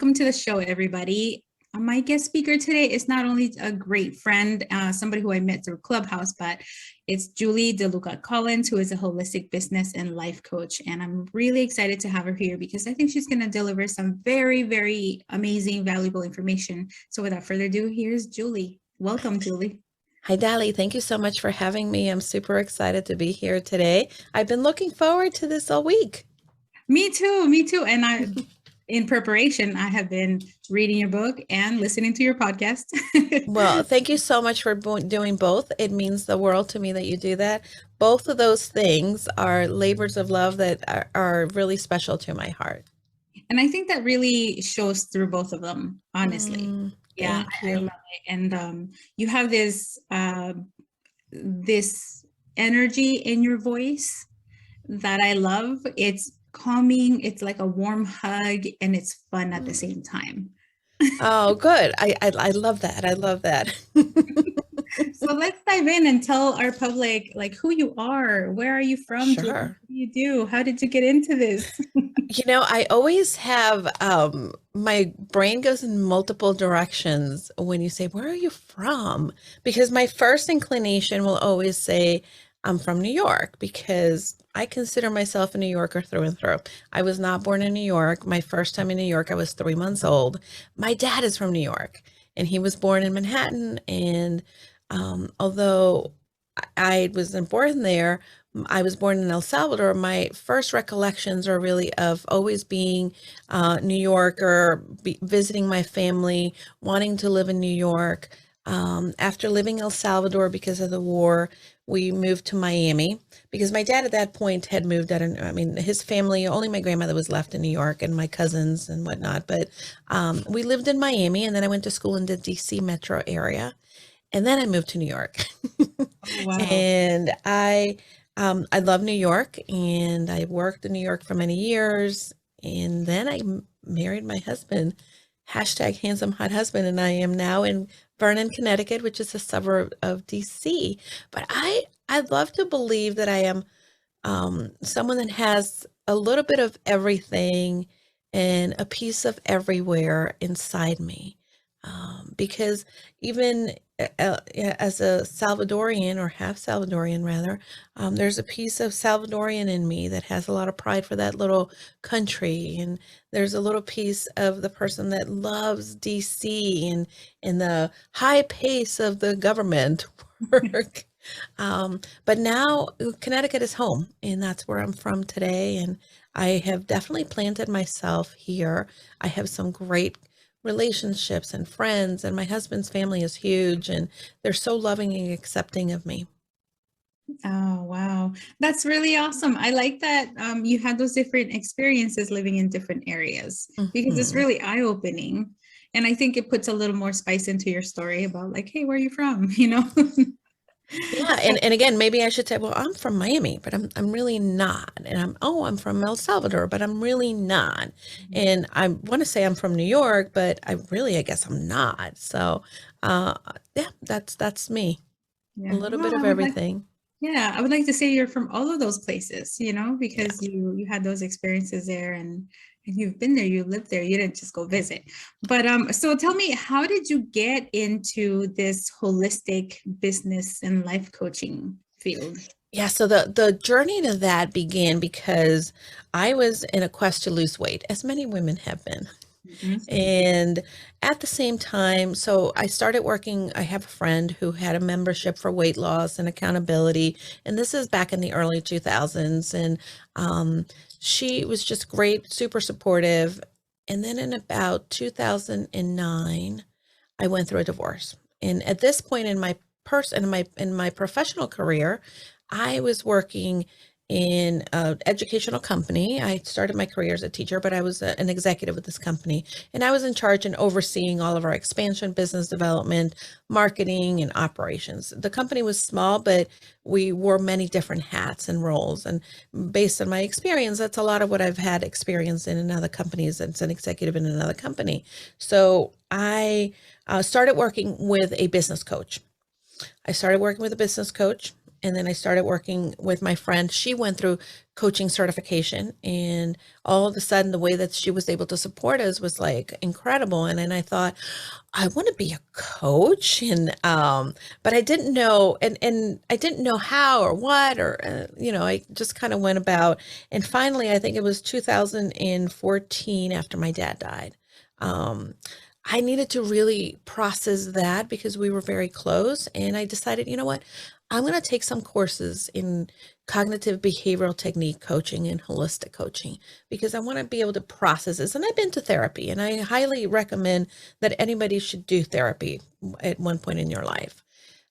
welcome to the show, everybody. My guest speaker today is not only a great friend, somebody who I met through Clubhouse, but it's Julie DeLuca Collins, who is a holistic business and life coach. And I'm really excited to have her here because I think she's going to deliver some very, very amazing, valuable information. So without further ado, here's Julie. Welcome, Julie. Hi, Dali. Thank you so much for having me. I'm super excited to be here today. I've been looking forward to this all week. Me too. And in preparation, I have been reading your book and listening to your podcast. Well, thank you so much for doing both. It means the world to me that you do that. Both of those things are labors of love that are really special to my heart. And I think that really shows through both of them, honestly. Yeah, I love it. And you have this energy in your voice that I love. It's calming, it's like a warm hug, and it's fun at the same time. Oh, good. I love that. I love that. So let's dive in and tell our public like who you are. Where are you from? Sure. What do you do? How did you get into this? I always have my brain goes in multiple directions when you say, where are you from? Because my first inclination will always say, I'm from New York, because I consider myself a New Yorker through and through. I was not born in New York. My first time in New York, I was 3 months old. My dad is from New York, and he was born in Manhattan. And although I wasn't born there, I was born in El Salvador. My first recollections are really of always being New Yorker, visiting my family, wanting to live in New York. After living El Salvador because of the war, we moved to Miami because my dad at that point had moved his family, only my grandmother was left in New York and my cousins and whatnot. But we lived in Miami, and then I went to school in the DC metro area. And then I moved to New York. Oh, wow. And I love New York, and I worked in New York for many years. And then I married my husband, #handsome hot husband. And I am now in Vernon, Connecticut, which is a suburb of DC. But I'd love to believe that I am someone that has a little bit of everything and a piece of everywhere inside me. Because even as a Salvadorian, or half Salvadorian rather, there's a piece of Salvadorian in me that has a lot of pride for that little country. And there's a little piece of the person that loves DC and the high pace of the government work. But now Connecticut is home, and that's where I'm from today. And I have definitely planted myself here. I have some great relationships and friends, and my husband's family is huge, and they're so loving and accepting of me. Oh, wow. That's really awesome. I like that you had those different experiences living in different areas because it's really eye-opening. And I think it puts a little more spice into your story about like, hey, where are you from? Yeah, and again, maybe I should say, well, I'm from Miami, but I'm really not. And I'm from El Salvador, but I'm really not. And I want to say I'm from New York, but I guess I'm not. So, yeah, that's me. Yeah. A little bit of everything. I would like to say you're from all of those places, because you had those experiences there and you've been there, you lived there, you didn't just go visit. But so tell me, how did you get into this holistic business and life coaching field? Yeah, so the journey to that began because I was in a quest to lose weight, as many women have been. And at the same time, so I started working. I have a friend who had a membership for weight loss and accountability, and this is back in the early 2000s. And she was just great, super supportive. And then in about 2009, I went through a divorce. And at this point in my professional career, I was working in an educational company. I started my career as a teacher, but I was an executive with this company, and I was in charge and overseeing all of our expansion, business development, marketing, and operations. The company was small, but we wore many different hats and roles. And based on my experience, that's a lot of what I've had experience in other companies as an executive in another company. So I started working with a business coach. And then I started working with my friend. She went through coaching certification, and all of a sudden the way that she was able to support us was like incredible. And then I thought, I want to be a coach, and but I didn't know, and I didn't know how or what, or I just kind of went about. And finally, I think it was 2014, after my dad died. I needed to really process that because we were very close, and I decided, you know what, I'm going to take some courses in cognitive behavioral technique coaching and holistic coaching because I want to be able to process this. And I've been to therapy, and I highly recommend that anybody should do therapy at one point in your life.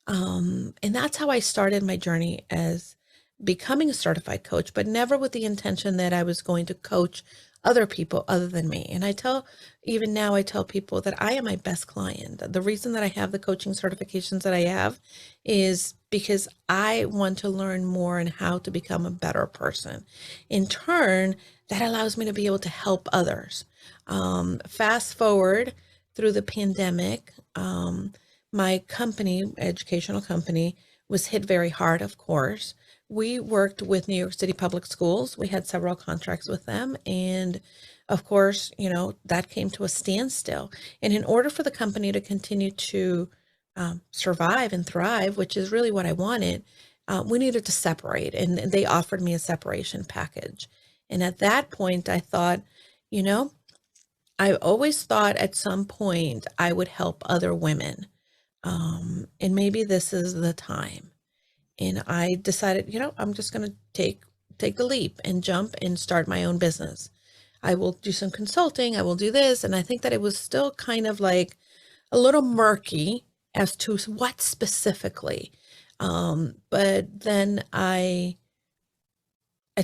And that's how I started my journey as becoming a certified coach, but never with the intention that I was going to coach other people other than me. And even now, I tell people that I am my best client. The reason that I have the coaching certifications that I have is because I want to learn more on how to become a better person. In turn, that allows me to be able to help others. Fast forward through the pandemic, my company, educational company, was hit very hard, of course. We worked with New York City Public Schools. We had several contracts with them. And of course, that came to a standstill. And in order for the company to continue to survive and thrive, which is really what I wanted, we needed to separate. And they offered me a separation package. And at that point, I thought, I always thought at some point I would help other women. And maybe this is the time. And I decided, I'm just going to take the leap and jump and start my own business. I will do some consulting. I will do this. And I think that it was still kind of like a little murky as to what specifically. But then it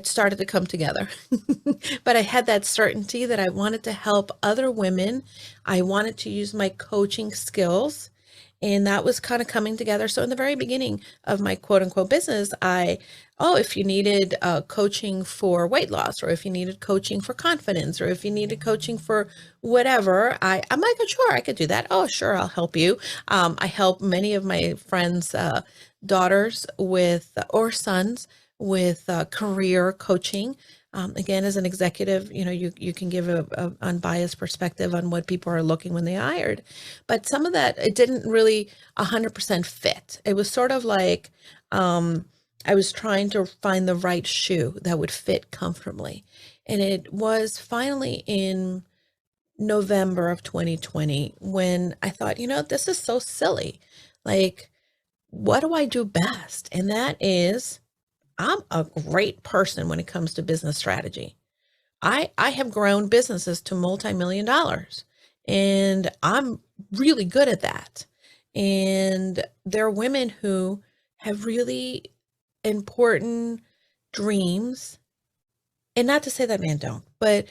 started to come together. But I had that certainty that I wanted to help other women. I wanted to use my coaching skills. And that was kind of coming together. So in the very beginning of my quote unquote business, if you needed coaching for weight loss, or if you needed coaching for confidence, or if you needed coaching for whatever, I'm like, sure, I could do that. Oh, sure, I'll help you. I help many of my friends' daughters or sons with career coaching. Again, as an executive, you can give a unbiased perspective on what people are looking when they hired, but some of that, it didn't really 100% fit. It was sort of like, I was trying to find the right shoe that would fit comfortably. And it was finally in November of 2020 when I thought, this is so silly. Like, what do I do best? And that is, I'm a great person when it comes to business strategy. I have grown businesses to multi-million dollars, and I'm really good at that. And there are women who have really important dreams, and not to say that men don't, but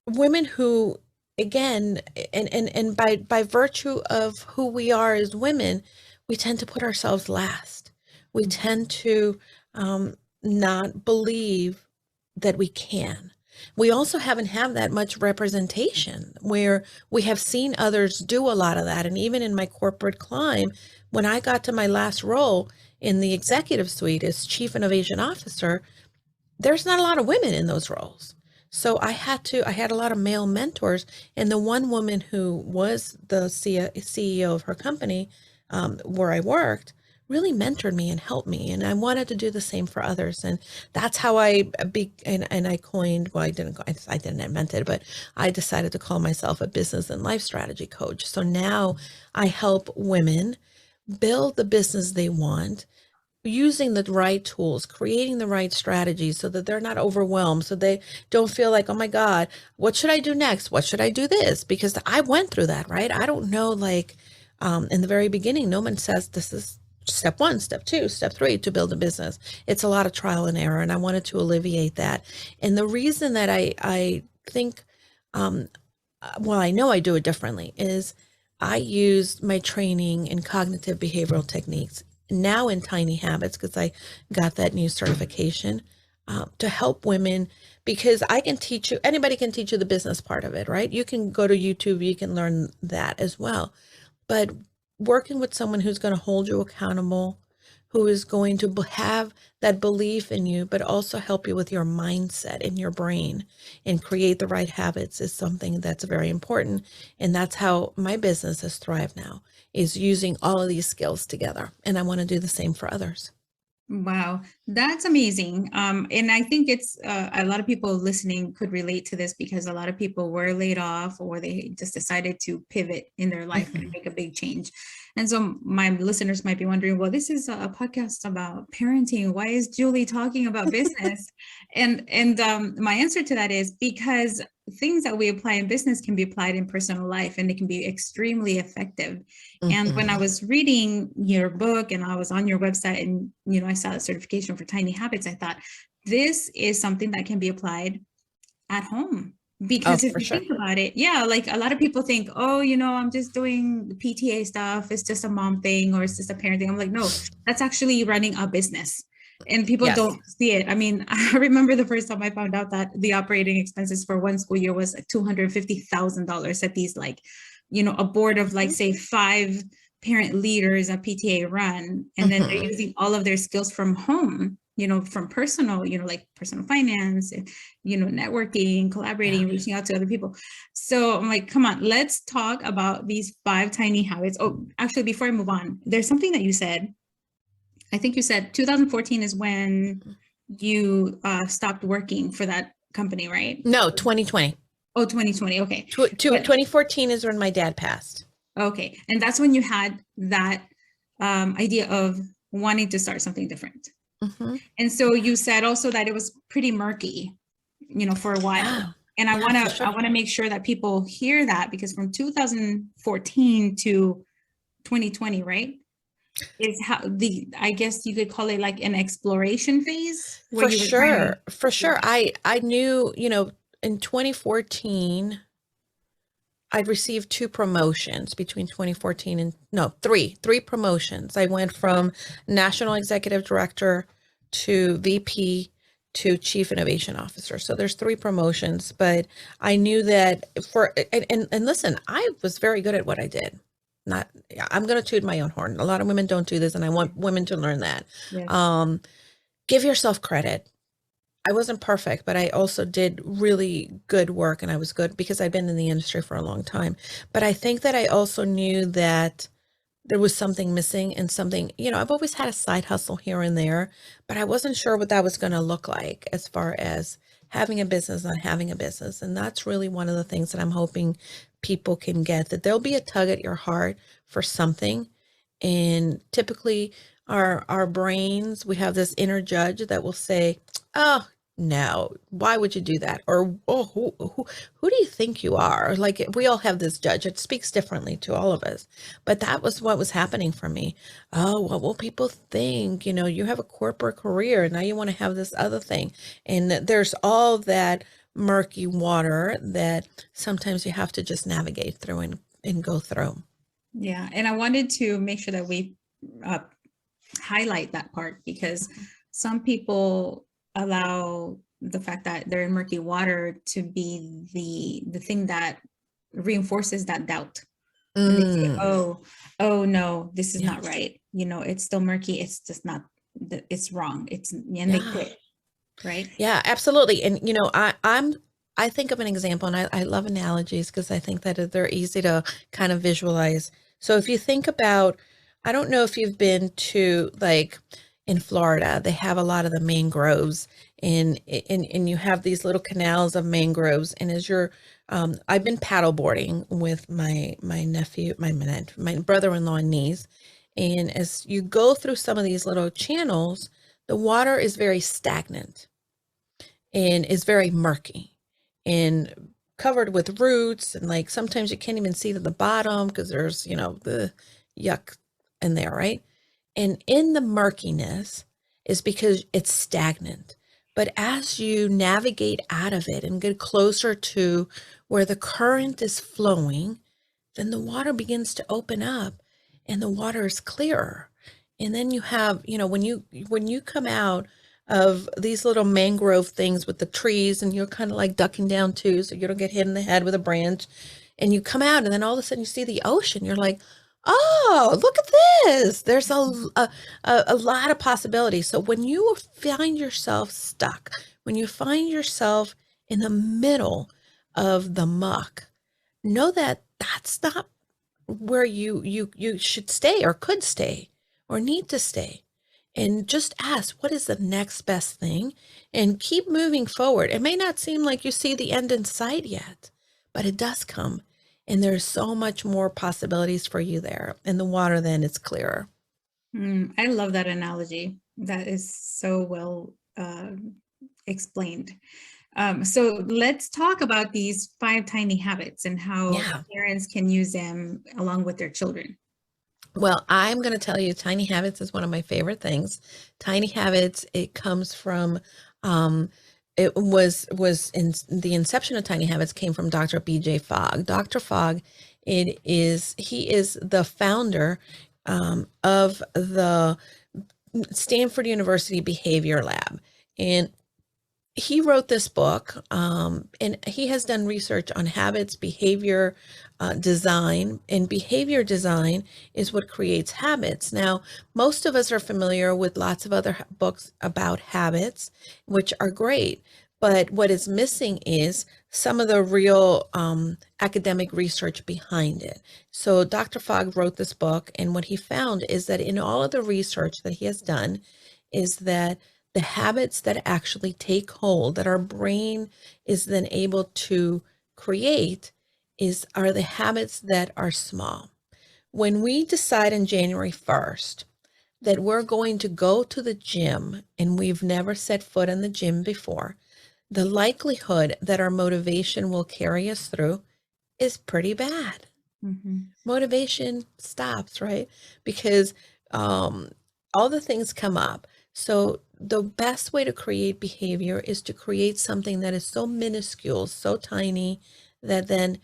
women who, again, and by virtue of who we are as women, we tend to put ourselves last. We tend to not believe that we can. We also haven't had that much representation where we have seen others do a lot of that. And even in my corporate climb, when I got to my last role in the executive suite as Chief Innovation Officer, there's not a lot of women in those roles. So I had a lot of male mentors. And the one woman who was the CEO of her company, where I worked, really mentored me and helped me. And I wanted to do the same for others. And that's how I coined, well, I didn't invent it, but I decided to call myself a business and life strategy coach. So now I help women build the business they want, using the right tools, creating the right strategies so that they're not overwhelmed, so they don't feel like, oh my God, what should I do next? What should I do this? Because I went through that, right? I don't know, like in the very beginning, no one says this is step 1, step 2, step 3 to build a business. It's a lot of trial and error, and I wanted to alleviate that. And the reason that I think, well, I know I do it differently, is I used my training in cognitive behavioral techniques now in Tiny Habits, because I got that new certification to help women, because I can teach you, anybody can teach you the business part of it, right? You can go to YouTube, you can learn that as well. But working with someone who's going to hold you accountable, who is going to have that belief in you, but also help you with your mindset in your brain and create the right habits is something that's very important. And that's how my business has thrived now, is using all of these skills together. And I want to do the same for others. Wow, that's amazing. And I think it's a lot of people listening could relate to this because a lot of people were laid off or they just decided to pivot in their life and make a big change. And so my listeners might be wondering, well, this is a podcast about parenting. Why is Julie talking about business? And my answer to that is because things that we apply in business can be applied in personal life and it can be extremely effective. And when I was reading your book and I was on your website and, I saw the certification for tiny habits, I thought this is something that can be applied at home. Because if you think about it, like a lot of people think, oh, I'm just doing the PTA stuff. It's just a mom thing or it's just a parent thing. I'm like, no, that's actually running a business. And people don't see it. I mean, I remember the first time I found out that the operating expenses for one school year was like $250,000 at these a board of say 5 parent leaders a PTA run. And then they're using all of their skills from home, from personal, like personal finance, networking, collaborating, reaching out to other people. So I'm like, come on, let's talk about these 5 tiny habits. Oh, actually, before I move on, there's something that you said. I think you said 2014 is when you stopped working for that company, right? No, 2020. Oh, 2020. Okay. 2014 is when my dad passed. Okay. And that's when you had that idea of wanting to start something different. And so you said also that it was pretty murky, for a while. Yeah. And I want to make sure that people hear that because from 2014 to 2020, right? Is how I guess you could call it like an exploration phase. For sure. I knew, in 2014, I'd received 2 promotions between 2014 and three promotions. I went from National Executive Director to VP to Chief Innovation Officer. So there's 3 promotions, but I knew that and listen, I was very good at what I did. I'm going to toot my own horn. A lot of women don't do this, and I want women to learn that. Yes. Give yourself credit. I wasn't perfect, but I also did really good work, and I was good because I'd been in the industry for a long time. But I think that I also knew that there was something missing and something, I've always had a side hustle here and there, but I wasn't sure what that was going to look like as far as having a business, not having a business. And that's really one of the things that I'm hoping people can get, that there'll be a tug at your heart for something. And typically our brains, we have this inner judge that will say, oh, no, why would you do that? Or, oh, who do you think you are? Like, we all have this judge. It speaks differently to all of us. But that was what was happening for me. Oh, what will people think? You have a corporate career. Now you want to have this other thing. And there's all that murky water that sometimes you have to just navigate through and go through. Yeah. And I wanted to make sure that we highlight that part because some people allow the fact that they're in murky water to be the thing that reinforces that doubt. And they say, oh no, this is not right. It's still murky. It's just not, it's wrong. They quit. Right. Yeah, absolutely. And, I think of an example, and I love analogies because I think that they're easy to kind of visualize. So if you think about, I don't know if you've been to in Florida, they have a lot of the mangroves and you have these little canals of mangroves. And as I've been paddleboarding with my nephew, my brother-in-law and niece. And as you go through some of these little channels, the water is very stagnant and is very murky and covered with roots. And sometimes you can't even see to the bottom because there's, the yuck in there, right? And in the murkiness is because it's stagnant. But as you navigate out of it and get closer to where the current is flowing, then the water begins to open up and the water is clearer. And then you have, when you come out of these little mangrove things with the trees and you're kind of ducking down too, so you don't get hit in the head with a branch, and you come out and then all of a sudden you see the ocean. You're like, Oh, look at this. There's a lot of possibilities. So when you find yourself stuck, when you find yourself in the middle of the muck, know that that's not where you should stay or could stay or need to stay. And just ask, what is the next best thing? And keep moving forward. It may not seem like you see the end in sight yet, but it does come. And there's so much more possibilities for you there. And the water then is clearer. I love that analogy. That is so well explained. So let's talk about these 5 tiny habits and how Yeah. parents can use them along with their children. Well, I'm going to tell you, tiny habits is one of my favorite things. Tiny habits, it comes from, it was in the inception of tiny habits came from Dr. BJ Fogg. Dr. Fogg, he is the founder of the Stanford University Behavior Lab. And he wrote this book, and he has done research on habits, behavior, design, and behavior design is what creates habits. Now, most of us are familiar with lots of other books about habits, which are great. But what is missing is some of the real academic research behind it. So Dr. Fogg wrote this book, and what he found is that in all of the research that he has done is that the habits that actually take hold, that our brain is then able to create, are the habits that are small. When we decide on January 1st that we're going to go to the gym and we've never set foot in the gym before, the likelihood that our motivation will carry us through is pretty bad. Motivation stops, right? Because all the things come up. So the best way to create behavior is to create something that is so minuscule, so tiny, that then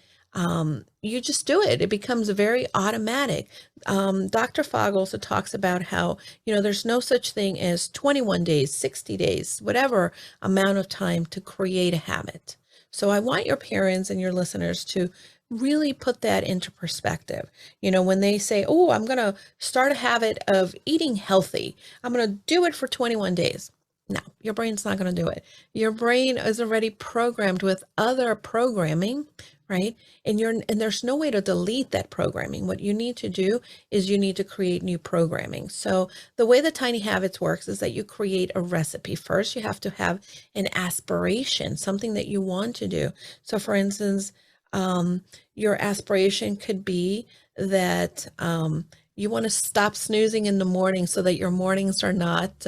you just do it. It becomes very automatic. Dr. Fogg also talks about how, there's no such thing as 21 days, 60 days, whatever amount of time to create a habit. So I want your parents and your listeners to really put that into perspective. When they say, oh, I'm going to start a habit of eating healthy, I'm going to do it for 21 days. No, your brain's not going to do it. Your brain is already programmed with other programming, right? And there's no way to delete that programming. What you need to do is you need to create new programming. So the way the Tiny Habits works is that you create a recipe. First, you have to have an aspiration, something that you want to do. So for instance, your aspiration could be that you want to stop snoozing in the morning so that your mornings are not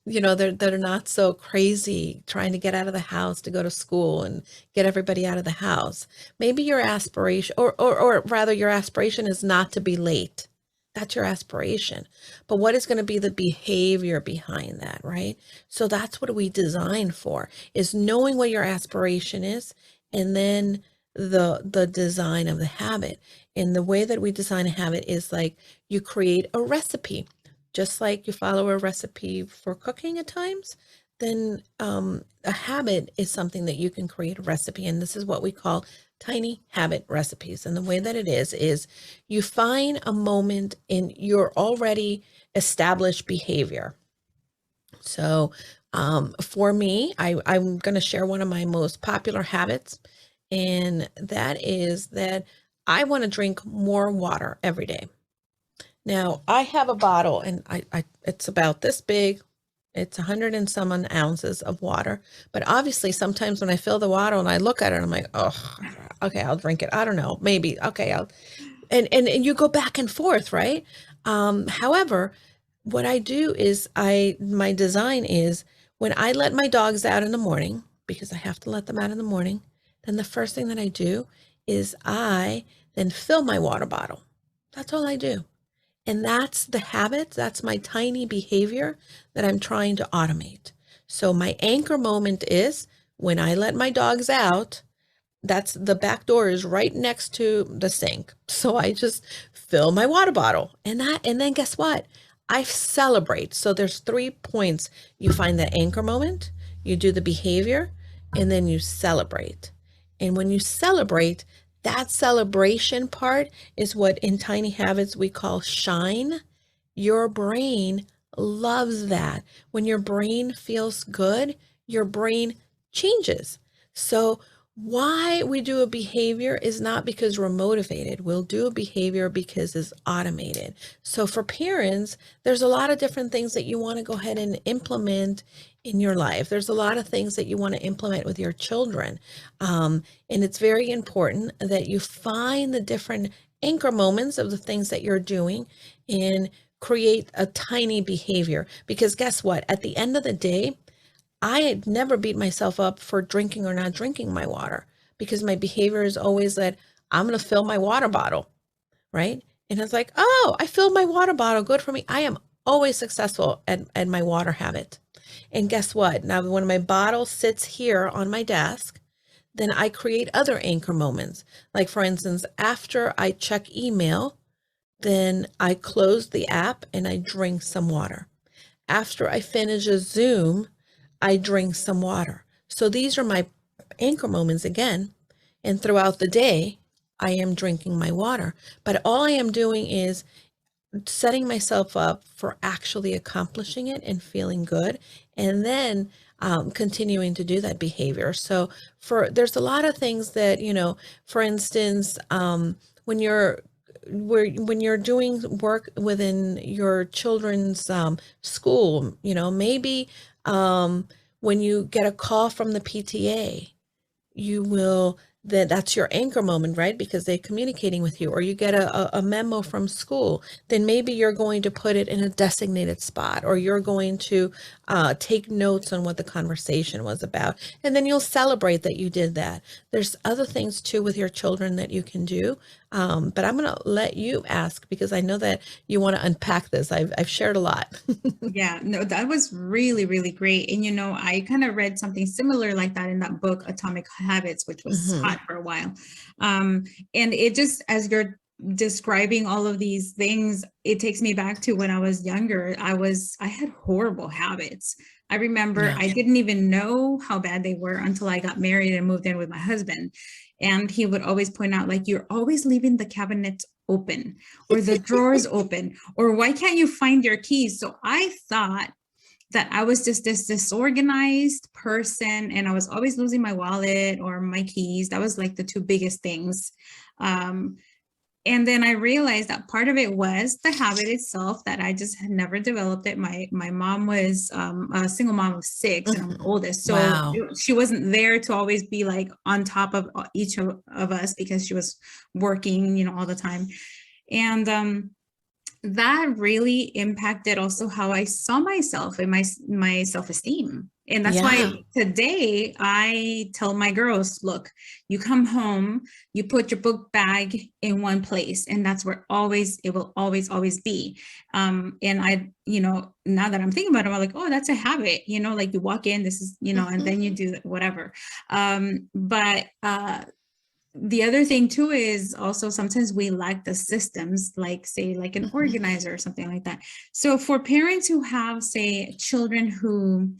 they're not so crazy trying to get out of the house to go to school and get everybody out of the house. Maybe your aspiration, or rather your aspiration is not to be late. That's your aspiration. But what is going to be the behavior behind that, right? So that's what we design for, is knowing what your aspiration is, and then the design of the habit. And the way that we design a habit is like you create a recipe. Just like you follow a recipe for cooking at times, then a habit is something that you can create a recipe. And this is what we call tiny habit recipes. And the way that it is you find a moment in your already established behavior. So for me, I'm going to share one of my most popular habits. And that is that I want to drink more water every day. Now, I have a bottle, and it's about this big. It's 100 and some ounces of water. But obviously, sometimes when I fill the water and I look at it, I'm like, oh, okay, I'll drink it. I don't know, maybe. Okay, and you go back and forth, right? However, what I do is my design is when I let my dogs out in the morning, because I have to let them out in the morning, then the first thing that I do is I then fill my water bottle. That's all I do. And that's the habit, that's my tiny behavior that I'm trying to automate. So my anchor moment is when I let my dogs out, that's the back door is right next to the sink. So I just fill my water bottle and then guess what? I celebrate. So there's 3 points. You find that anchor moment, you do the behavior, and then you celebrate. And when you celebrate, That celebration part is what in Tiny Habits we call shine. Your brain loves that. When your brain feels good, your brain changes. So why we do a behavior is not because we're motivated. We'll do a behavior because it's automated. So for parents, there's a lot of different things that you want to go ahead and implement in your life. There's a lot of things that you want to implement with your children. And it's very important that you find the different anchor moments of the things that you're doing and create a tiny behavior. Because guess what? At the end of the day, I had never beat myself up for drinking or not drinking my water because my behavior is always that I'm going to fill my water bottle, right? And it's like, oh, I filled my water bottle. Good for me. I am always successful at my water habit. And guess what? Now, when my bottle sits here on my desk, then I create other anchor moments. Like, for instance, after I check email, then I close the app and I drink some water. After I finish a Zoom, I drink some water. So these are my anchor moments again. And throughout the day, I am drinking my water. But all I am doing is setting myself up for actually accomplishing it and feeling good. And then continuing to do that behavior. So there's a lot of things that, for instance, when you're when you're doing work within your children's school, maybe when you get a call from the PTA, you will that's your anchor moment, right? Because they're communicating with you, or you get a memo from school, then maybe you're going to put it in a designated spot, or you're going to take notes on what the conversation was about. And then you'll celebrate that you did that. There's other things too with your children that you can do. But I'm going to let you ask because I know that you want to unpack this. I've shared a lot. Yeah, no, that was really, really great. And, I kind of read something similar like that in that book, Atomic Habits, which was Mhm. hot for a while. And it just, as you're describing all of these things, it takes me back to when I was younger. I had horrible habits. I remember Yeah. I didn't even know how bad they were until I got married and moved in with my husband. And he would always point out, like, you're always leaving the cabinets open or the drawers open, or why can't you find your keys? So I thought that I was just this disorganized person and I was always losing my wallet or my keys. That was like the two biggest things. And then I realized that part of it was the habit itself, that I just had never developed it. My mom was a single mom of 6 and I'm the Mhm. oldest. So Wow. she wasn't there to always be like on top of each of us because she was working, all the time. And that really impacted also how I saw myself and my self-esteem. And that's Yeah. why today I tell my girls, look, you come home, you put your book bag in one place, and that's where it will always be. And now that I'm thinking about it, I'm like, oh, that's a habit, like you walk in, this is, and Mhm. then you do whatever. But the other thing too is also sometimes we lack the systems, like say like an Mhm. organizer or something like that. So for parents who have, say, children who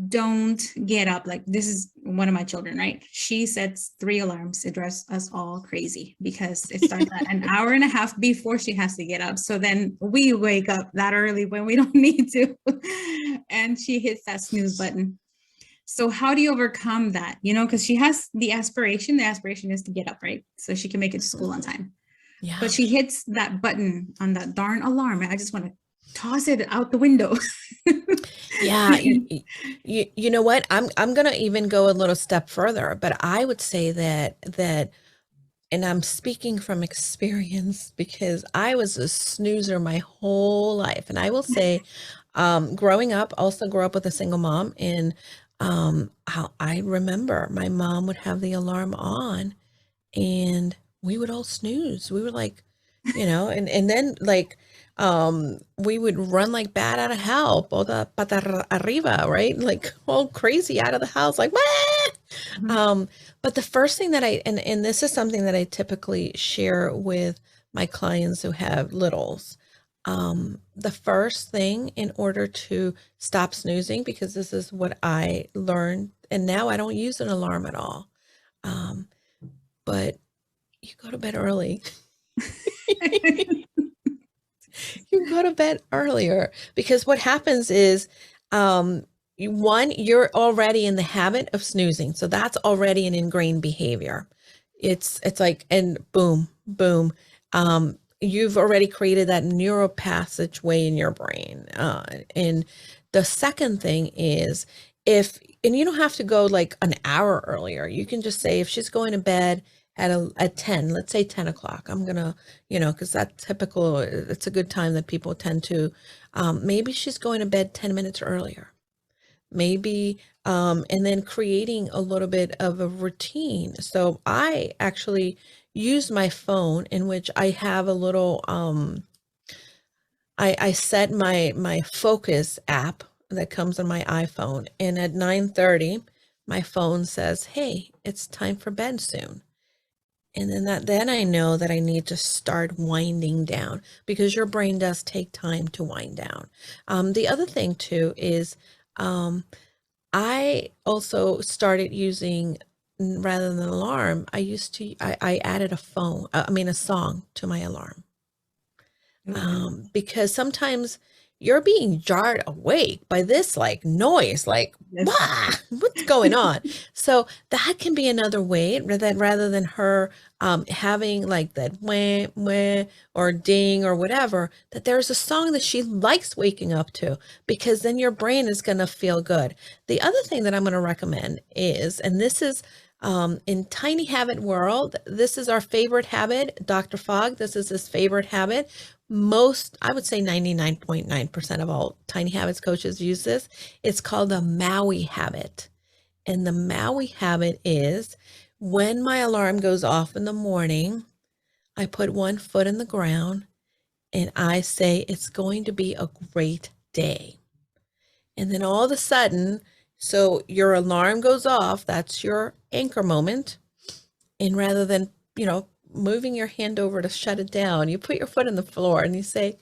don't get up, like this is one of my children, right? She sets 3 alarms. It drives us all crazy because it starts at an hour and a half before she has to get up. So then we wake up that early when we don't need to. And she hits that snooze button. So how do you overcome that? Because she has the aspiration. The aspiration is to get up, right? So she can make it to school on time. But Yeah. she hits that button on that darn alarm. And I just want to toss it out the window. Yeah, you know what? I'm gonna even go a little step further, but I would say that and I'm speaking from experience because I was a snoozer my whole life. And I will say, growing up, also grew up with a single mom, and how I remember my mom would have the alarm on and we would all snooze. We were like, and then like we would run like bat out of hell, boda pata arriba, right? Like all crazy out of the house, like what? Mhm. But the first thing that and this is something that I typically share with my clients who have littles. The first thing in order to stop snoozing, because this is what I learned, and now I don't use an alarm at all. Um, but you go to bed early. You go to bed earlier because what happens is, you're already in the habit of snoozing. So that's already an ingrained behavior. It's like, and boom, boom. You've already created that neural passageway in your brain. And the second thing is and you don't have to go like an hour earlier. You can just say, if she's going to bed at 10, let's say 10 o'clock, I'm gonna, because that's typical. It's a good time that people tend to, maybe she's going to bed 10 minutes earlier, maybe, and then creating a little bit of a routine. So I actually use my phone, in which I have a little, I set my focus app that comes on my iPhone, and at 9:30, my phone says, hey, it's time for bed soon. And then I know that I need to start winding down, because your brain does take time to wind down. The other thing too is, I also started using, rather than an alarm, I added a song to my alarm. Because sometimes you're being jarred awake by this like noise, like, what's going on? So that can be another way that, rather than her having like that wah, wah, or ding or whatever, that there's a song that she likes waking up to, because then your brain is going to feel good. The other thing that I'm going to recommend is, and this is, in Tiny Habit World, this is our favorite habit. Dr. Fogg, this is his favorite habit. I would say 99.9% of all Tiny Habits coaches use this. It's called the Maui habit. And the Maui habit is, when my alarm goes off in the morning, I put one foot in the ground and I say, it's going to be a great day. And then all of a sudden, so your alarm goes off, that's your anchor moment. And rather than, moving your hand over to shut it down, you put your foot in the floor and you say,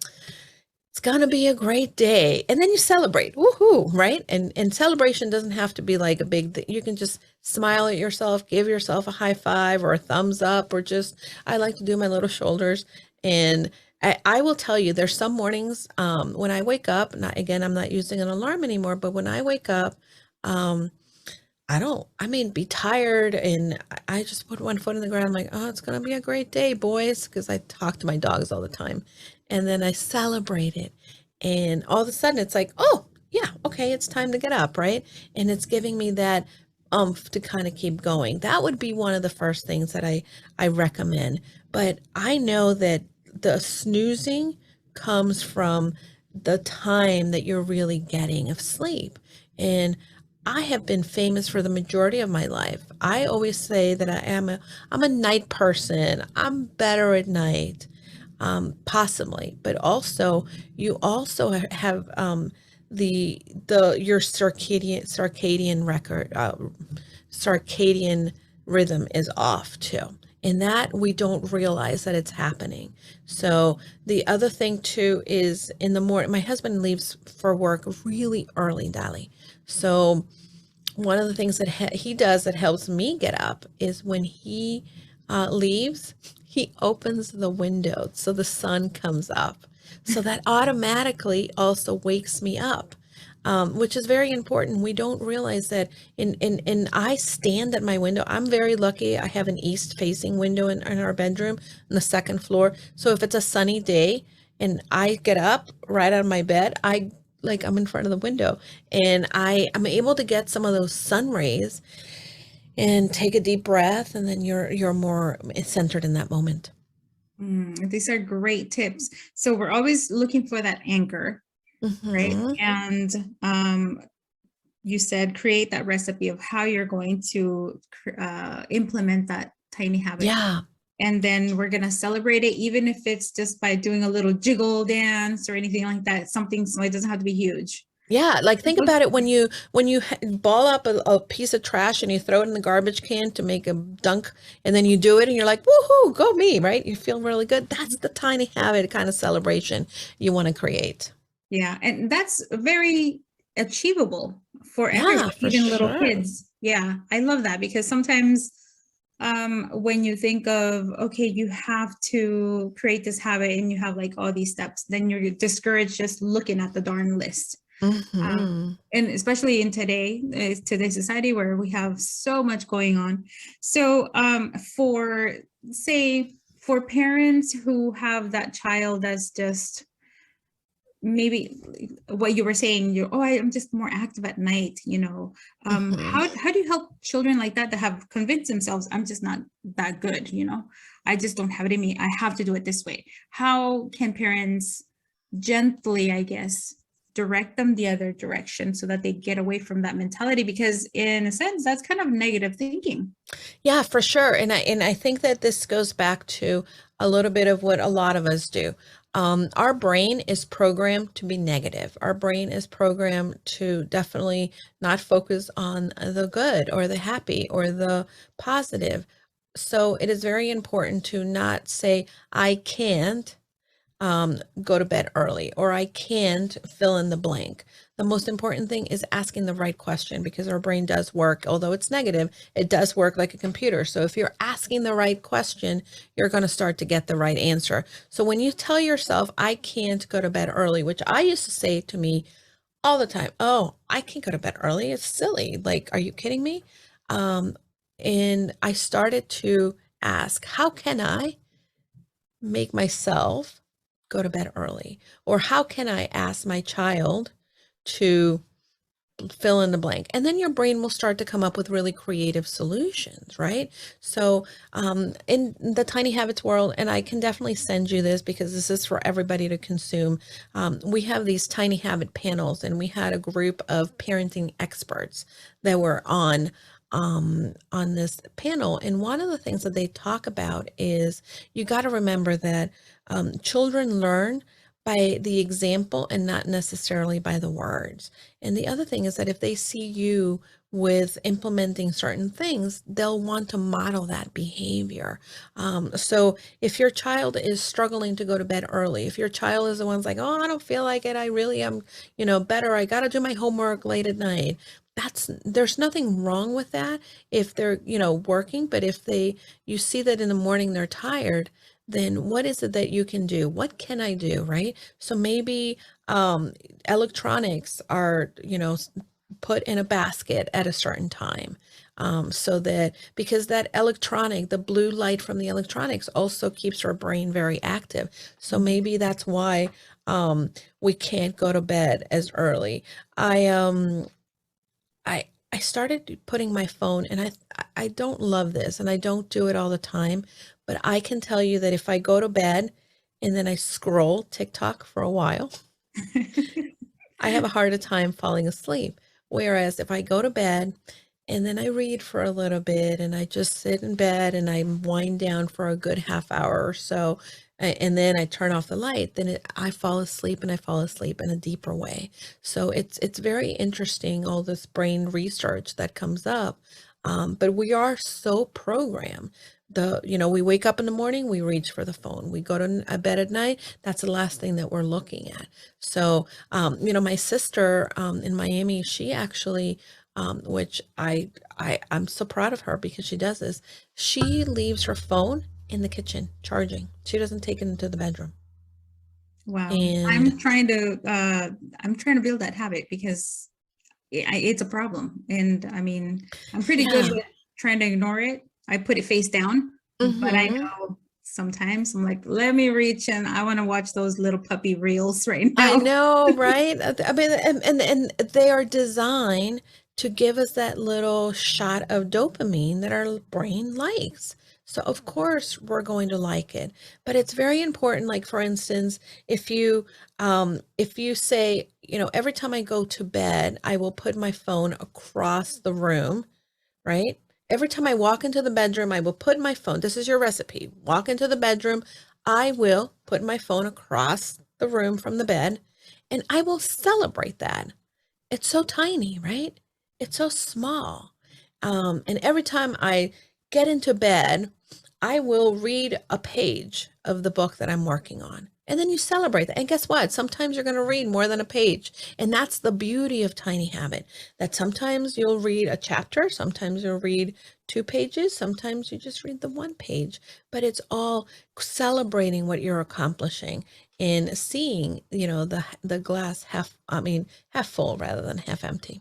it's going to be a great day. And then you celebrate. Woohoo, right? And celebration doesn't have to be like a big thing. You can just smile at yourself, give yourself a high five or a thumbs up, or just, I like to do my little shoulders. And I will tell you, there's some mornings when I wake up, I'm not using an alarm anymore, but when I wake up, be tired, and I just put one foot in the ground, like, oh, it's going to be a great day, boys, because I talk to my dogs all the time. And then I celebrate it. And all of a sudden it's like, oh, yeah, okay, it's time to get up, right? And it's giving me that to kind of keep going. That would be one of the first things that I recommend. But I know that the snoozing comes from the time that you're really getting of sleep. And I have been famous for the majority of my life. I always say that I'm a night person. I'm better at night, possibly, but also you also have your circadian record, circadian rhythm is off too. And that we don't realize that it's happening. So the other thing too is, in the morning, my husband leaves for work really early, Dali. So one of the things that he does that helps me get up is, when he leaves, he opens the window so the sun comes up. So that automatically also wakes me up, which is very important. We don't realize that. And I stand at my window. I'm very lucky. I have an east facing window in our bedroom on the second floor. So if it's a sunny day and I get up right out of my bed, I'm in front of the window, and I'm able to get some of those sun rays and take a deep breath, and then you're more centered in that moment. These are great tips. So we're always looking for that anchor, right? And you said create that recipe of how you're going to implement that tiny habit. Yeah. And then we're going to celebrate it, even if it's just by doing a little jiggle dance or anything like that. Something, so it doesn't have to be huge. Yeah, like think about it when you ball up a piece of trash and you throw it in the garbage can to make a dunk, and then you do it and you're like, woohoo, go me, right? You feel really good. That's the tiny habit kind of celebration you want to create. Yeah, and that's very achievable for everyone, even little kids. Yeah, I love that, because sometimes when you think of, okay, you have to create this habit and you have like all these steps, then you're discouraged just looking at the darn list. Mm-hmm. And especially in today's society where we have so much going on. So for, say, for parents who have that child that's just maybe what you were saying, I'm just more active at night, Mm-hmm. how do you help children like that have convinced themselves, I'm just not that good, I just don't have it in me, I have to do it this way? How can parents gently, I guess, direct them the other direction so that they get away from that mentality? Because in a sense, that's kind of negative thinking. Yeah, for sure. And I think that this goes back to a little bit of what a lot of us do. Our brain is programmed to be negative. Our brain is programmed to definitely not focus on the good or the happy or the positive. So it is very important to not say, I can't go to bed early, or I can't fill in the blank. The most important thing is asking the right question, because our brain does work, although it's negative, it does work like a computer. So if you're asking the right question, you're going to start to get the right answer. So when you tell yourself, I can't go to bed early, which I used to say to me all the time, oh, I can't go to bed early. It's silly. Like, are you kidding me? Um, and I started to ask, how can I make myself go to bed early? Or how can I ask my child to fill in the blank? And then your brain will start to come up with really creative solutions, right? So, in the Tiny Habits world, and I can definitely send you this because this is for everybody to consume. We have these Tiny Habit panels, and we had a group of parenting experts that were on this panel. And one of the things that they talk about is you got to remember that children learn by the example and not necessarily by the words. And the other thing is that if they see you with implementing certain things, they'll want to model that behavior. So if your child is struggling to go to bed early, if your child is the one's like, oh, I don't feel like it, I really am, better, I got to do my homework late at night. There's nothing wrong with that if they're, working, but if you see that in the morning they're tired, then what is it that you can do? What can I do, right? So maybe electronics are, put in a basket at a certain time. So that, because that the blue light from the electronics also keeps our brain very active. So maybe that's why we can't go to bed as early. I started putting my phone, and I don't love this, and I don't do it all the time, but I can tell you that if I go to bed and then I scroll TikTok for a while, I have a harder time falling asleep. Whereas if I go to bed and then I read for a little bit and I just sit in bed and I wind down for a good half hour or so, and then I turn off the light, then I fall asleep, and I fall asleep in a deeper way. So it's very interesting, all this brain research that comes up. But we are so programmed. We wake up in the morning, we reach for the phone. We go to bed at night, that's the last thing that we're looking at. So, my sister in Miami, she actually, which I'm so proud of her because she does this. She leaves her phone in the kitchen charging. She doesn't take it into the bedroom. Wow. And I'm trying to build that habit because it's a problem. And I mean, I'm pretty good yeah. with trying to ignore it. I put it face down, but I Hmm. know sometimes I'm like, let me reach, and I want to watch those little puppy reels right I now. know, right? I mean, and they are designed to give us that little shot of dopamine that our brain likes. So of course we're going to like it. But it's very important, like for instance, if you say, every time I go to bed, I will put my phone across the room, right? Every time I walk into the bedroom, I will put my phone. This is your recipe. Walk into the bedroom, I will put my phone across the room from the bed, and I will celebrate that. It's so tiny, right? It's so small. And every time I get into bed, I will read a page of the book that I'm working on. And then you celebrate that. And guess what? Sometimes you're going to read more than a page. And that's the beauty of Tiny Habit, that sometimes you'll read a chapter, sometimes you'll read 2 pages, sometimes you just read the 1 page. But it's all celebrating what you're accomplishing and seeing, the glass half full rather than half empty.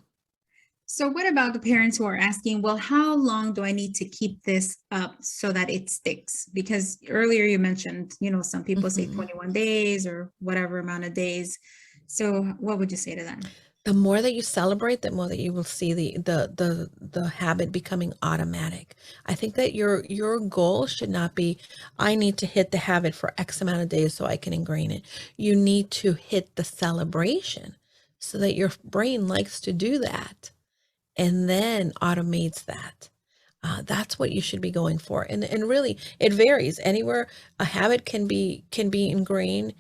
So what about the parents who are asking, well, how long do I need to keep this up so that it sticks? Because earlier you mentioned, some people say 21 days or whatever amount of days. So what would you say to them? The more that you celebrate, the more that you will see the habit becoming automatic. I think that your goal should not be, I need to hit the habit for X amount of days so I can ingrain it. You need to hit the celebration so that your brain likes to do that and then automates that. That's what you should be going for. And really, it varies. Anywhere a habit can be ingrained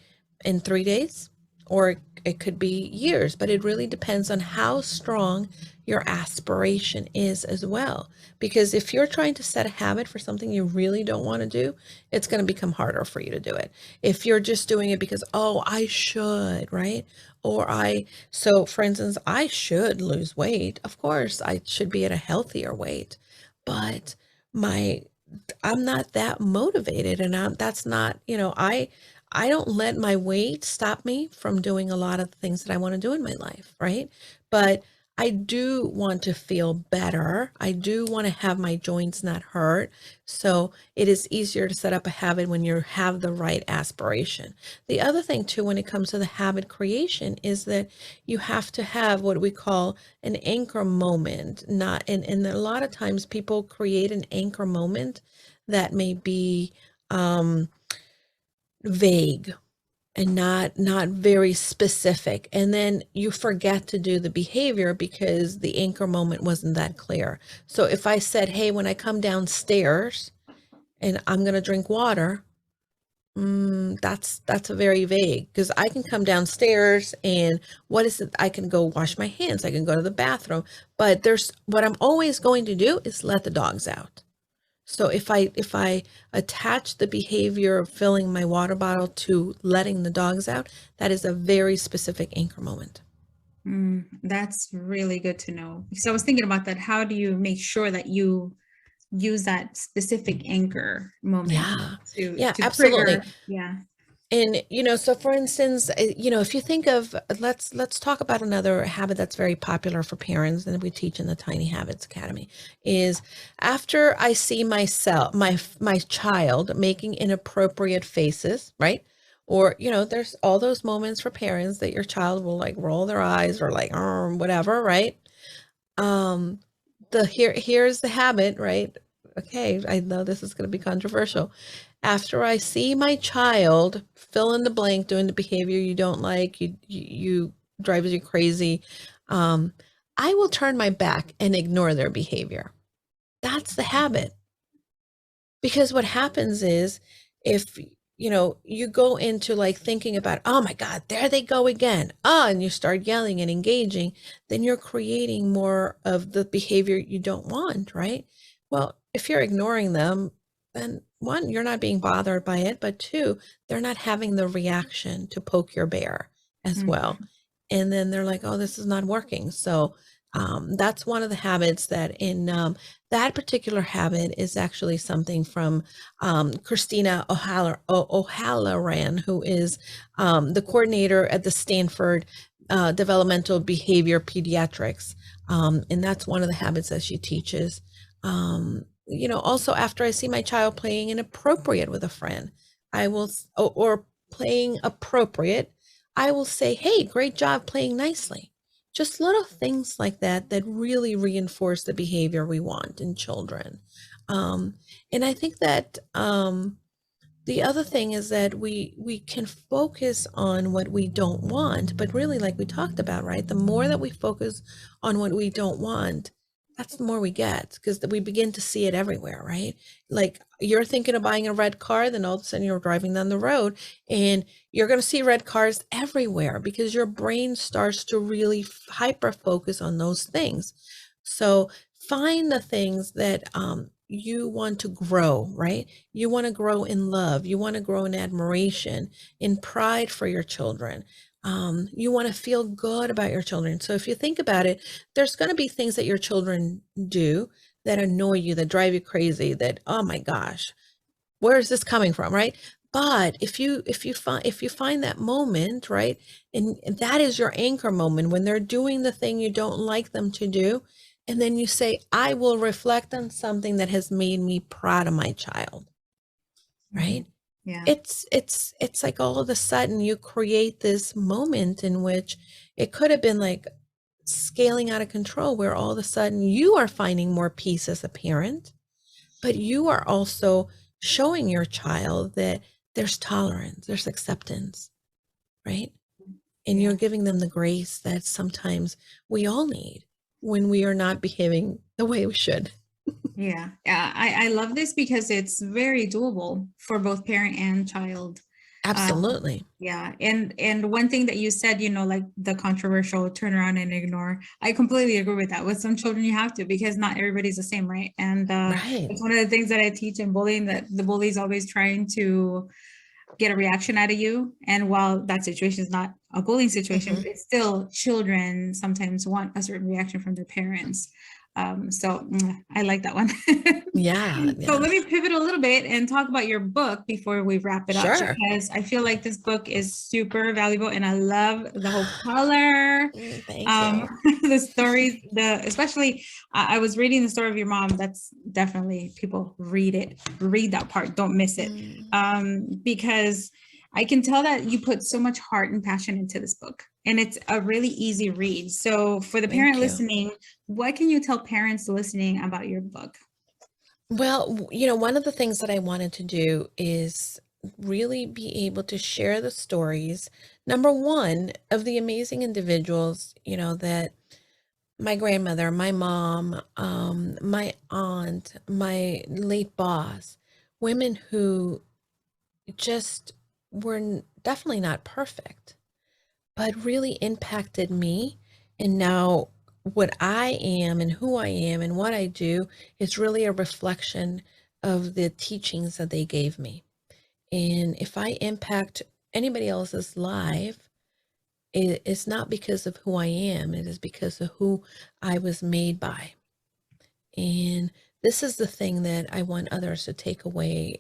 in 3 days, or it could be years, but it really depends on how strong your aspiration is as well. Because if you're trying to set a habit for something you really don't want to do, it's going to become harder for you to do it. If you're just doing it because, oh, I should, right? So for instance, I should lose weight. Of course, I should be at a healthier weight, but I'm not that motivated, and that's not, I don't let my weight stop me from doing a lot of the things that I want to do in my life, right? But I do want to feel better. I do want to have my joints not hurt. So it is easier to set up a habit when you have the right aspiration. The other thing too, when it comes to the habit creation, is that you have to have what we call an anchor moment. And a lot of times people create an anchor moment that may be vague and not very specific, and then you forget to do the behavior because the anchor moment wasn't that clear. So if I said, hey, when I come downstairs and I'm going to drink water, that's a very vague, because I can come downstairs and what is it? I can go wash my hands, I can go to the bathroom, but what I'm always going to do is let the dogs out. So if I attach the behavior of filling my water bottle to letting the dogs out, that is a very specific anchor moment. That's really good to know. So I was thinking about that. How do you make sure that you use that specific anchor moment Yeah, to absolutely. trigger? Yeah. And, so for instance, if you think of, let's talk about another habit that's very popular for parents and we teach in the Tiny Habits Academy, is after I see my child making inappropriate faces, right? Or, there's all those moments for parents that your child will like roll their eyes or like, whatever, right? Here's the habit, right? Okay, I know this is going to be controversial. After I see my child fill in the blank doing the behavior you don't like, you drives you crazy, I will turn my back and ignore their behavior. That's the habit. Because what happens is, if you go into like thinking about, oh my God, there they go again. And you start yelling and engaging, then you're creating more of the behavior you don't want, right? Well, if you're ignoring them, then one, you're not being bothered by it, but two, they're not having the reaction to poke your bear as well. And then they're like, oh, this is not working. So that's one of the habits that that particular habit is actually something from Christina O'Halloran, who is the coordinator at the Stanford Developmental Behavior Pediatrics. And that's one of the habits that she teaches. Also after I see my child playing inappropriate with a friend, I will, or playing appropriate, I will say, hey, great job playing nicely. Just little things like that really reinforce the behavior we want in children. And I think that the other thing is that we can focus on what we don't want, but really, like we talked about, right? The more that we focus on what we don't want, that's the more we get, because we begin to see it everywhere, right? Like you're thinking of buying a red car, then all of a sudden you're driving down the road and you're going to see red cars everywhere because your brain starts to really hyper focus on those things. So find the things that you want to grow, right? You want to grow in love. You want to grow in admiration, in pride for your children. You want to feel good about your children. So if you think about it, there's going to be things that your children do that annoy you, that drive you crazy, that, oh my gosh, where is this coming from, right? But if you find that moment, right, and that is your anchor moment when they're doing the thing you don't like them to do, and then you say, I will reflect on something that has made me proud of my child, Mhm. right? Yeah. It's like all of a sudden you create this moment in which it could have been like scaling out of control, where all of a sudden you are finding more peace as a parent, but you are also showing your child that there's tolerance, there's acceptance, right? And you're Yeah. giving them the grace that sometimes we all need when we are not behaving the way we should. Yeah. Yeah. I love this because it's very doable for both parent and child. Um, Absolutely. yeah. And one thing that you said, like the controversial turn around and ignore, I completely agree with that. With some children, you have to, because not everybody's the same, right? And Right. it's one of the things that I teach in bullying, that the bully is always trying to get a reaction out of you. And while that situation is not a bullying situation, Hmm. it's still, children sometimes want a certain reaction from their parents. I like that one. Yeah. So Yeah. let me pivot a little bit and talk about your book before we wrap it up, Sure. because I feel like this book is super valuable and I love the whole color, Thank you. the stories, especially I was reading the story of your mom. That's definitely, people read that part, don't miss it. Mm, Because I can tell that you put so much heart and passion into this book, and it's a really easy read. So for the parent thank you. listening, what can you tell parents listening about your book? Well, one of the things that I wanted to do is really be able to share the stories, number one, of the amazing individuals, that my grandmother, my mom, my aunt, my late boss, women who just were definitely not perfect, but really impacted me. And now what I am and who I am and what I do is really a reflection of the teachings that they gave me. And if I impact anybody else's life, it's not because of who I am, it is because of who I was made by. And this is the thing that I want others to take away.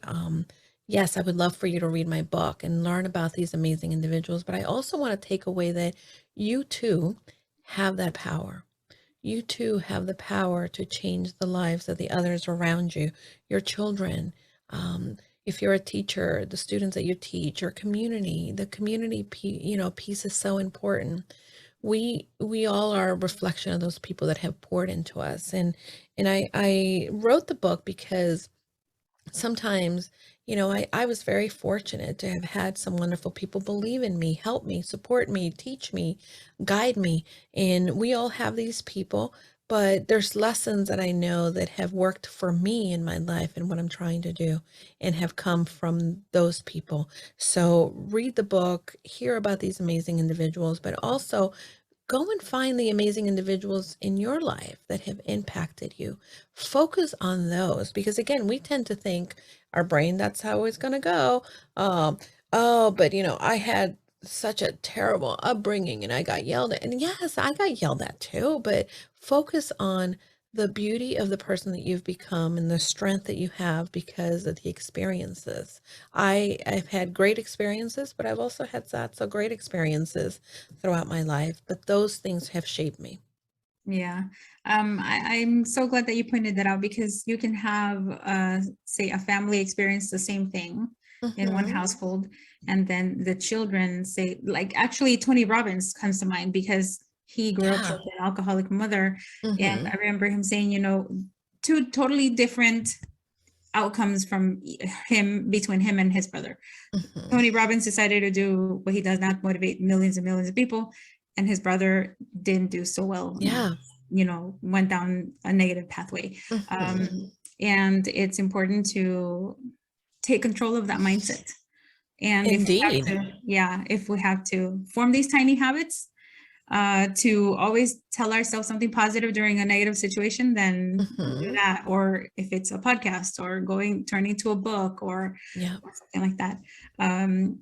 Yes, I would love for you to read my book and learn about these amazing individuals, but I also want to take away that you too have that power. You too have the power to change the lives of the others around you, your children. If you're a teacher, the students that you teach, your community, the community, piece is so important. We all are a reflection of those people that have poured into us, and I wrote the book because sometimes, I was very fortunate to have had some wonderful people believe in me, help me, support me, teach me, guide me. And we all have these people, but there's lessons that I know that have worked for me in my life and what I'm trying to do and have come from those people. So read the book, hear about these amazing individuals, but also go and find the amazing individuals in your life that have impacted you. Focus on those because, again, we tend to think our brain, that's how it's going to go. Um, oh, but I had such a terrible upbringing and I got yelled at. And yes, I got yelled at too, but focus on the beauty of the person that you've become and the strength that you have because of the experiences. I've had great experiences, but I've also had not so great experiences throughout my life, but those things have shaped me. Yeah. I'm so glad that you pointed that out, because you can have, say, a family experience the same thing in one Mhm. household, and then the children say, like, actually, Tony Robbins comes to mind because he grew up Yeah. with an alcoholic mother. And I Mhm. remember him saying, two totally different outcomes from him, between him and his brother. Mhm. Tony Robbins decided to do what he does now, motivate millions and millions of people, and his brother didn't do so well. Yeah. Went down a negative pathway. Mhm. Um, and it's important to take control of that mindset. And if we have Indeed. to, yeah, if we have to form these tiny habits, to always tell ourselves something positive during a negative situation, then do that. Or if it's a podcast or turning to a book or something like that.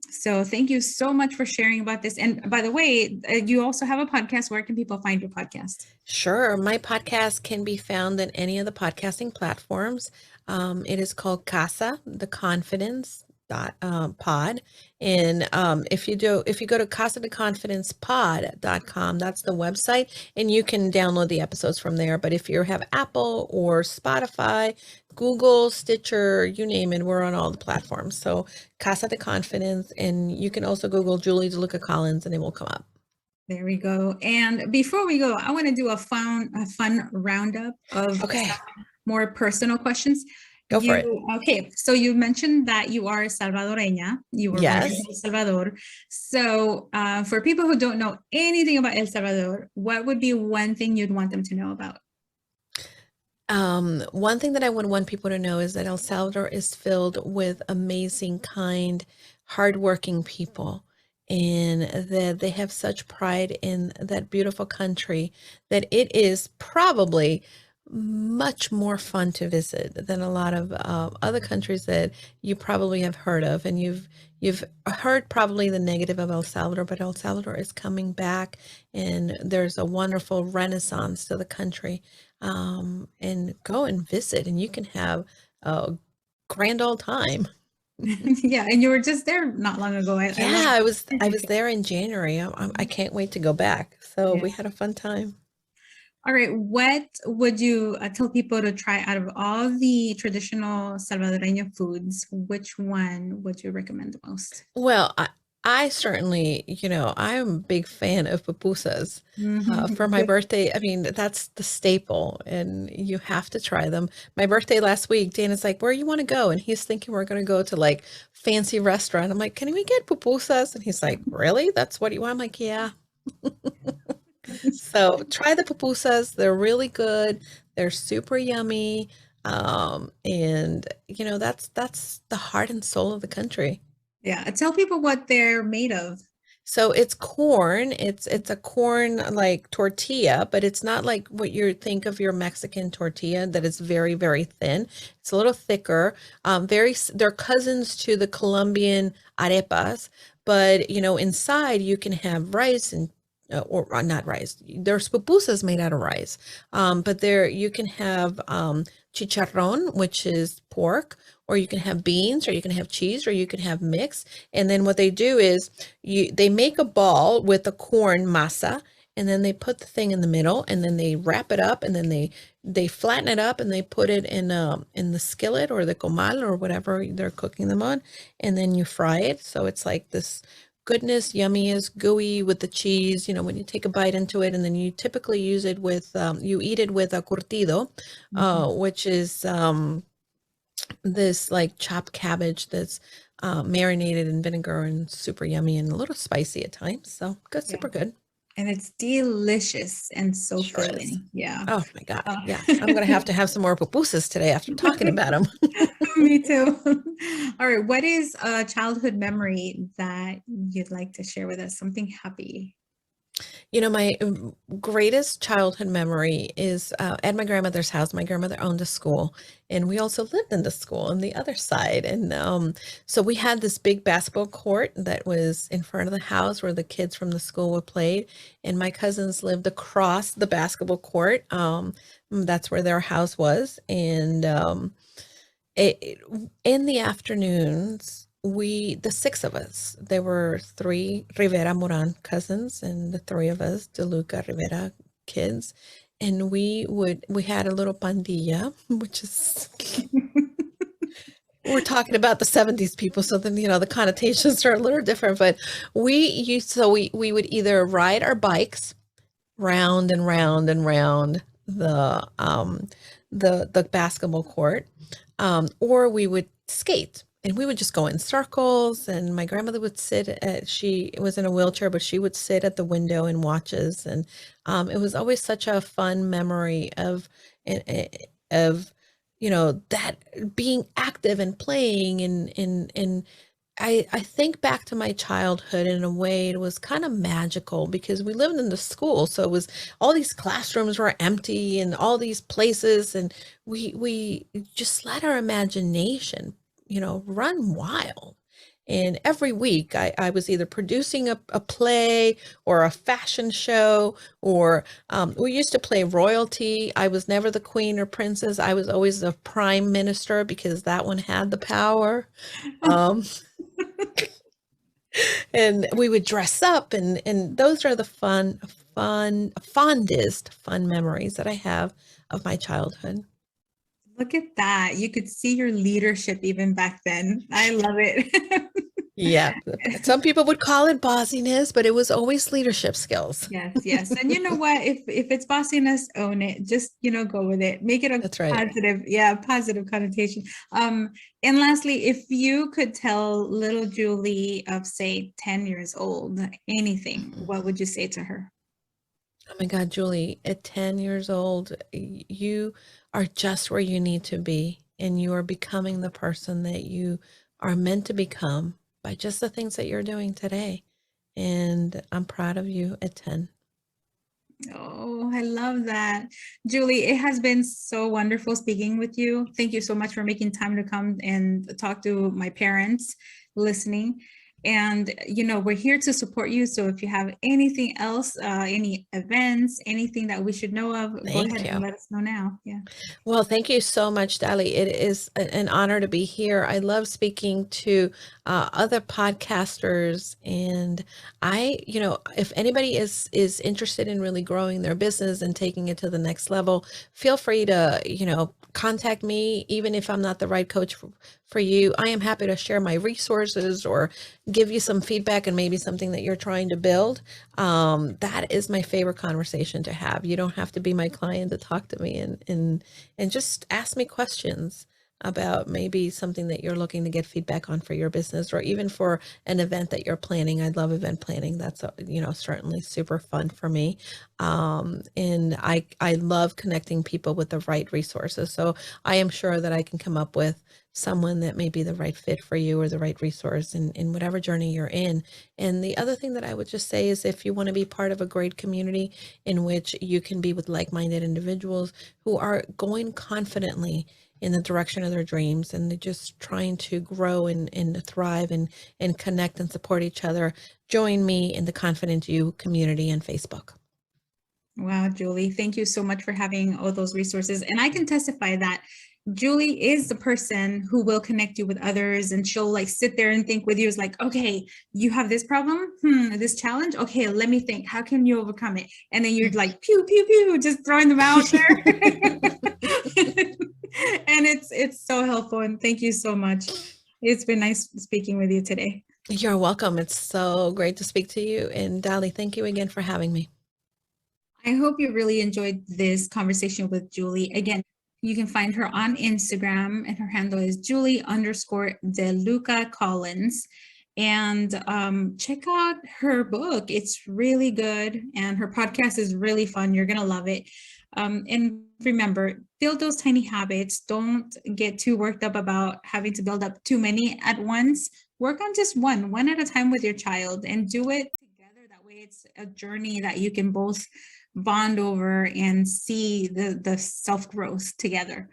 So thank you so much for sharing about this. And by the way, you also have a podcast. Where can people find your podcast? Sure. My podcast can be found in any of the podcasting platforms. It is called Casa, the Confidence pod. And if you go to casadeconfidencepod.com, that's the website, and you can download the episodes from there. But if you have Apple or Spotify, Google, Stitcher, you name it, we're on all the platforms. So Casa de Confidence, and you can also Google Julie DeLuca Collins and it will come up. There we go. And before we go, I want to do a fun roundup of more personal questions. Go for it. Okay, so you mentioned that you are Salvadoreña. You were born in El Salvador. So for people who don't know anything about El Salvador, what would be one thing you'd want them to know about? One thing that I would want people to know is that El Salvador is filled with amazing, kind, hardworking people, and that they have such pride in that beautiful country that it is probably much more fun to visit than a lot of other countries that you probably have heard of, and you've heard probably the negative of El Salvador, but El Salvador is coming back, and there's a wonderful renaissance to the country. And go and visit, and you can have a grand old time. Yeah, and you were just there not long ago. I was there in January. I can't wait to go back. So we had a fun time. All right, what would you tell people to try out of all the traditional Salvadoreño foods? Which one would you recommend the most? Well, I certainly, I'm a big fan of pupusas. For my birthday. I mean, that's the staple, and you have to try them. My birthday last week, Dana's like, where you want to go? And he's thinking we're going to go to like fancy restaurant. I'm like, can we get pupusas? And he's like, really? That's what you want? I'm like, yeah. So try the pupusas. They're really good. They're super yummy. And that's the heart and soul of the country. Yeah. Tell people what they're made of. So it's corn. It's a corn like tortilla, but it's not like what you think of your Mexican tortilla that is very, very thin. It's a little thicker. They're cousins to the Colombian arepas, but inside you can have rice and or not rice. There's pupusas made out of rice, but you can have chicharrón, which is pork, or you can have beans, or you can have cheese, or you can have mix. And then what they do is they make a ball with the corn masa, and then they put the thing in the middle, and then they wrap it up, and then they flatten it up, and they put it in the skillet or the comal or whatever they're cooking them on, and then you fry it. So it's like this goodness, yummy, is gooey with the cheese, when you take a bite into it, and then you typically use it with, you eat it with a curtido, which is this like chopped cabbage that's marinated in vinegar and super yummy and a little spicy at times. So good, super good. And it's delicious and so filling. Yeah. Oh my God. Yeah. I'm going to have some more pupusas today after talking about them. Me too. All right. What is a childhood memory that you'd like to share with us? Something happy. My greatest childhood memory is at my grandmother's house. My grandmother owned a school, and we also lived in the school on the other side. And so we had this big basketball court that was in front of the house where the kids from the school would play. And my cousins lived across the basketball court. That's where their house was. And in the afternoons, the six of us, there were 3 Rivera Moran cousins and the 3 of us, DeLuca Rivera kids. And we had a little pandilla, which is, we're talking about the 70s people. So then, the connotations are a little different, but we would either ride our bikes round and round and round the basketball court, or we would skate. And we would just go in circles, and my grandmother would she was in a wheelchair, but she would sit at the window and watch us. And it was always such a fun memory of that being active and playing and I think back to my childhood in a way it was kind of magical because we lived in the school. So it was all these classrooms were empty and all these places and we just let our imagination, run wild. And every week I was either producing a play or a fashion show or we used to play royalty. I was never the queen or princess. I was always the prime minister because that one had the power. Um, and we would dress up and those are the fondest fun memories that I have of my childhood. Look at that. You could see your leadership even back then. I love it. Yeah, some people would call it bossiness, but it was always leadership skills. Yes, yes. And you know what? If it's bossiness, own it. Just, go with it. Make it a That's right. positive connotation. And lastly, if you could tell little Julie of, say, 10 years old, anything, what would you say to her? Oh my God, Julie, at 10 years old, you are just where you need to be, and you are becoming the person that you are meant to become by just the things that you're doing today. And I'm proud of you at 10. Oh, I love that. Julie, it has been so wonderful speaking with you. Thank you so much for making time to come and talk to my parents listening. And, we're here to support you. So if you have anything else, any events, anything that we should know of, go ahead and let us know now. Yeah. Well, thank you so much, Dali. It is an honor to be here. I love speaking to other podcasters. And if anybody is interested in really growing their business and taking it to the next level, feel free to, contact me, even if I'm not the right coach for you. I am happy to share my resources or give you some feedback and maybe something that you're trying to build. That is my favorite conversation to have. You don't have to be my client to talk to me and just ask me questions about maybe something that you're looking to get feedback on for your business or even for an event that you're planning. I love event planning. That's, certainly super fun for me. And I love connecting people with the right resources. So I am sure that I can come up with someone that may be the right fit for you or the right resource in whatever journey you're in. And the other thing that I would just say is if you want to be part of a great community in which you can be with like-minded individuals who are going confidently in the direction of their dreams and they're just trying to grow and thrive and connect and support each other, join me in the Confident You community on Facebook. Wow, Julie, thank you so much for having all those resources. And I can testify that Julie is the person who will connect you with others, and she'll sit there and think with you. It's like, okay, you have this problem, this challenge. Okay, let me think, how can you overcome it? And then you're like, pew, pew, pew, just throwing them out there. And it's so helpful. And thank you so much. It's been nice speaking with you today. You're welcome. It's so great to speak to you. And Dali, thank you again for having me. I hope you really enjoyed this conversation with Julie. Again, you can find her on Instagram and her handle is Julie_DeLuca Collins. And check out her book. It's really good. And her podcast is really fun. You're going to love it. And remember, build those tiny habits. Don't get too worked up about having to build up too many at once. Work on just one at a time with your child and do it together. That way it's a journey that you can both bond over and see the self-growth together.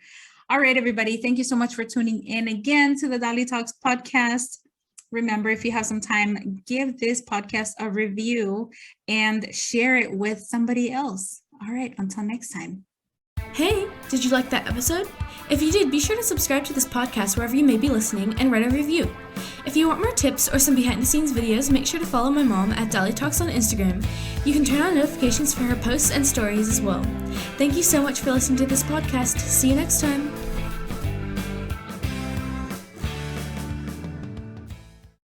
All right, everybody. Thank you so much for tuning in again to the Dali Talks podcast. Remember, if you have some time, give this podcast a review and share it with somebody else. All right, until next time. Hey, did you like that episode? If you did, be sure to subscribe to this podcast wherever you may be listening and write a review. If you want more tips or some behind-the-scenes videos, make sure to follow my mom at Dali Talks on Instagram. You can turn on notifications for her posts and stories as well. Thank you so much for listening to this podcast. See you next time.